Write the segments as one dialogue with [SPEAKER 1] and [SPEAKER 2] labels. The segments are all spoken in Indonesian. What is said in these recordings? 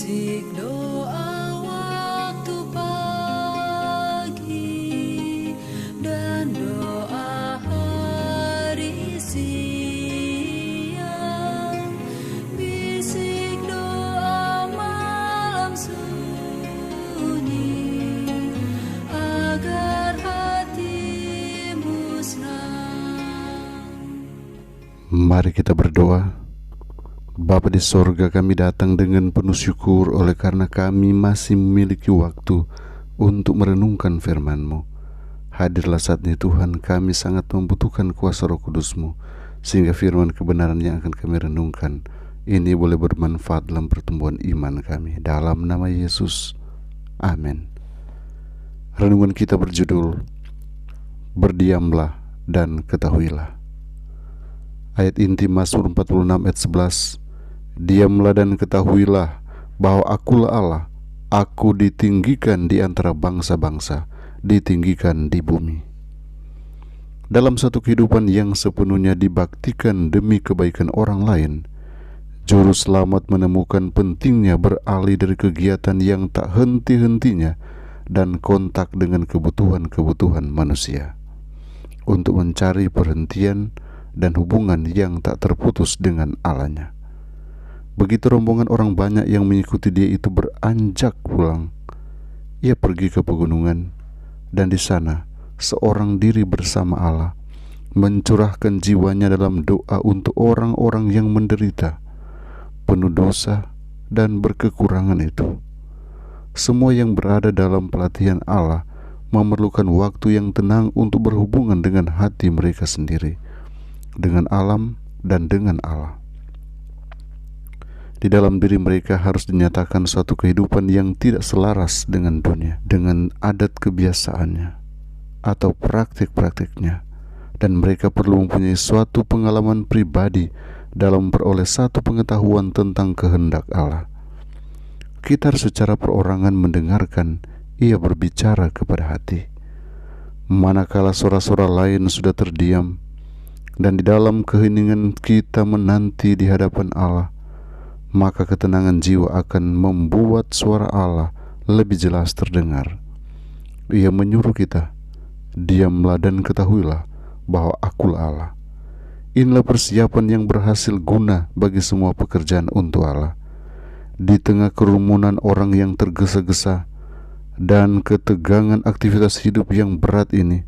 [SPEAKER 1] Bisik doa waktu pagi dan doa hari siang, bisik doa malam sunyi agar hatimu senang.
[SPEAKER 2] Mari kita berdoa. Bapa di sorga, kami datang dengan penuh syukur oleh karena kami masih memiliki waktu untuk merenungkan firman-Mu. Hadirlah saat ini Tuhan, kami sangat membutuhkan kuasa Roh Kudus-Mu, sehingga firman kebenaran yang akan kami renungkan ini boleh bermanfaat dalam pertumbuhan iman kami. Dalam nama Yesus, amin. Renungan kita berjudul Berdiamlah dan ketahuilah. Ayat inti Mazmur 46 ayat 11. Diamlah dan ketahuilah bahwa Akulah Allah, Aku ditinggikan di antara bangsa-bangsa, ditinggikan di bumi. Dalam satu kehidupan yang sepenuhnya dibaktikan demi kebaikan orang lain, Juru Selamat menemukan pentingnya beralih dari kegiatan yang tak henti-hentinya dan kontak dengan kebutuhan-kebutuhan manusia, untuk mencari perhentian dan hubungan yang tak terputus dengan Allahnya. Begitu rombongan orang banyak yang mengikuti dia itu beranjak pulang, ia pergi ke pegunungan, dan di sana seorang diri bersama Allah mencurahkan jiwanya dalam doa untuk orang-orang yang menderita, penuh dosa dan berkekurangan itu. Semua yang berada dalam pelatihan Allah memerlukan waktu yang tenang untuk berhubungan dengan hati mereka sendiri, dengan alam dan dengan Allah. Di dalam diri mereka harus dinyatakan suatu kehidupan yang tidak selaras dengan dunia, dengan adat kebiasaannya atau praktik-praktiknya, dan mereka perlu mempunyai suatu pengalaman pribadi dalam memperoleh satu pengetahuan tentang kehendak Allah. Kita harus secara perorangan mendengarkan ia berbicara kepada hati. Manakala suara-suara lain sudah terdiam, dan di dalam keheningan kita menanti di hadapan Allah, maka ketenangan jiwa akan membuat suara Allah lebih jelas terdengar. Ia menyuruh kita, diamlah dan ketahuilah bahwa Akulah Allah. Inilah persiapan yang berhasil guna bagi semua pekerjaan untuk Allah. Di tengah kerumunan orang yang tergesa-gesa dan ketegangan aktivitas hidup yang berat ini,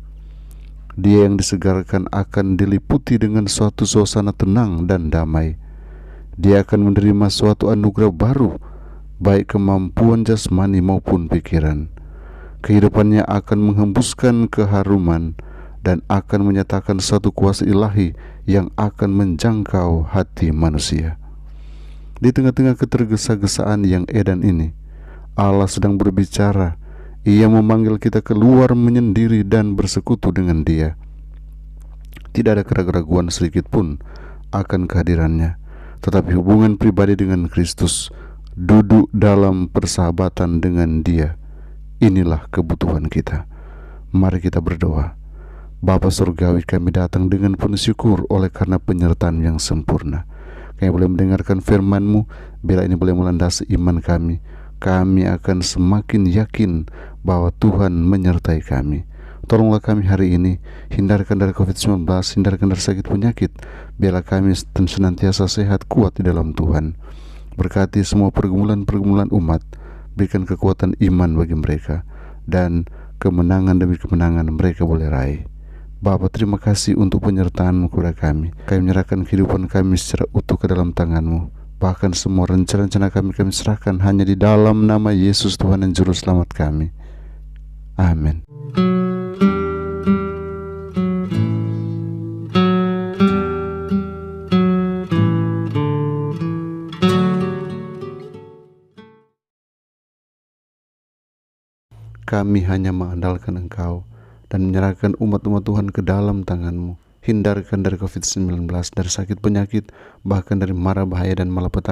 [SPEAKER 2] dia yang disegarkan akan diliputi dengan suatu suasana tenang dan damai. Dia akan menerima suatu anugerah baru, baik kemampuan jasmani maupun pikiran. Kehidupannya akan menghembuskan keharuman dan akan menyatakan satu kuasa ilahi yang akan menjangkau hati manusia. Di tengah-tengah ketergesa-gesaan yang edan ini, Allah sedang berbicara. Ia memanggil kita keluar menyendiri dan bersekutu dengan Dia. Tidak ada keraguan sedikit pun akan kehadirannya, tetapi hubungan pribadi dengan Kristus, duduk dalam persahabatan dengan Dia, inilah kebutuhan kita. Mari kita berdoa. Bapa Surgawi, kami datang dengan penuh syukur oleh karena penyertaan yang sempurna. Kami boleh mendengarkan firman-Mu, bila ini boleh melandasi iman kami. Kami akan semakin yakin bahwa Tuhan menyertai kami. Tolonglah kami hari ini, hindarkan dari COVID-19, hindarkan dari sakit penyakit, biarlah kami senantiasa sehat kuat di dalam Tuhan. Berkati semua pergumulan-pergumulan umat, berikan kekuatan iman bagi mereka, dan kemenangan demi kemenangan mereka boleh raih. Bapa, terima kasih untuk penyertaan-Mu kepada kami. Kami menyerahkan kehidupan kami secara utuh ke dalam tangan-Mu. Bahkan semua rencana-rencana kami serahkan hanya di dalam nama Yesus Tuhan dan Juru Selamat kami. Amin. Kami hanya mengandalkan Engkau dan menyerahkan umat-umat Tuhan ke dalam tangan-Mu. Hindarkan dari COVID-19, dari sakit penyakit, bahkan dari mara bahaya dan malapetaka